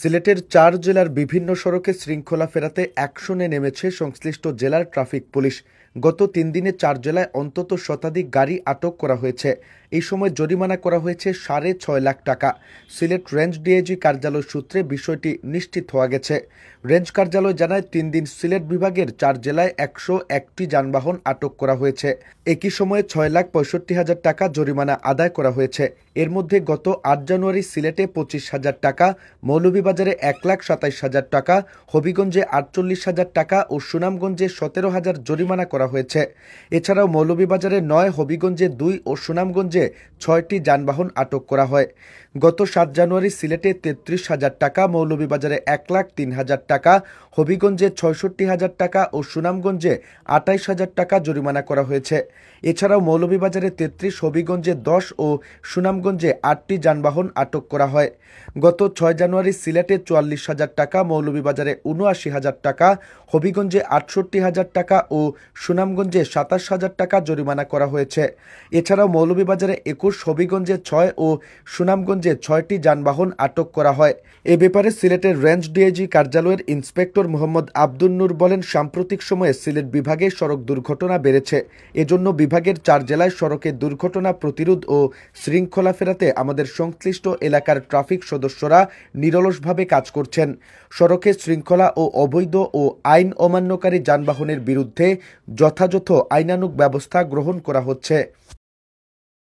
সিলেটের ৪ জেলার বিভিন্ন সড়কে শৃঙ্খলা ফেরাতে অ্যাকশনে নেমেছে সংশ্লিষ্ট জেলার ট্রাফিক পুলিশ। গত ৩ দিনে ৪ জেলায় অন্তত শতাধিক গাড়ি আটক করা হয়েছে। এই সময় জরিমানা করা হয়েছে ৬.৫ লাখ টাকা। সিলেট রেঞ্জ ডিআইজি কার্যালয় সূত্রে বিষয়টি নিশ্চিত হওয়া গেছে। রেঞ্জ কার্যালয় জানায় ৩ দিন সিলেট বিভাগের ৪ জেলায় ১০১টি যানবাহন আটক করা হয়েছে। একই সময়ে ৬,৬৫,০০০ টাকা জরিমানা আদায় করা হয়েছে। এর মধ্যে গত ৮ জানুয়ারি সিলেটে ২৫,০০০ টাকা, মৌলভীবাজারে ১,২৭,০০০ টাকা, হবিগঞ্জে ৪৮,০০০ টাকা ও সুনামগঞ্জে ১৭,০০০ জরিমানা করা হয়েছে। এছাড়াও মৌলভীবাজারে ৯, হবিগঞ্জে ২ ও সুনামগঞ্জে ৬টি যানবাহন আটক করা হয়। গত ৭ জানুয়ারি সিলেটে ৩৩,০০০ টাকা, মৌলভীবাজারে ১,০৩,০০০ টাকা, হবিগঞ্জে ৬৬,০০০ টাকা ও সুনামগঞ্জে ২৮,০০০ টাকা জরিমানা করা হয়েছে। এছাড়াও মৌলভীবাজারে ৩৩, হবিগঞ্জে ১০ ও সুনামগঞ্জে ৮টি যানবাহন আটক করা হয়। গত ৬ জানুয়ারি সিলেটে ৪৪,০০০ টাকা, মৌলভীবাজারে ৭৯,০০০ টাকা, হবিগঞ্জে ৬৮,০০০ টাকা ও সুনামগঞ্জে ২৭,০০০ টাকা জরিমানা করা হয়েছে। এছাড়াও মৌলভীবাজারে ২১, হবিগঞ্জে ৬ ও সুনামগঞ্জে ৬টি যানবাহন আটক করা হয়। এ ব্যাপারে সিলেটের রেঞ্জ ডিআইজি কার্যালয়ের ইন্সপেক্টর মোহাম্মদ আব্দুন নূর বলেন, সাম্প্রতিক সময়ে সিলেট বিভাগে সড়ক দুর্ঘটনা বেড়েছে। এজন্য বিভাগের ৪ জেলায় সড়কে দুর্ঘটনা প্রতিরোধ ও শৃঙ্খলা ফেরাতে আমাদের সংশ্লিষ্ট এলাকার ট্রাফিক সদস্যরা নিরলসভাবে কাজ করছেন। সড়কে শৃঙ্খলা ও অবৈধ ও আইন অমান্যকারী যানবাহনের বিরুদ্ধে যথাযথ আইনানুগ ব্যবস্থা গ্রহণ করা হচ্ছে।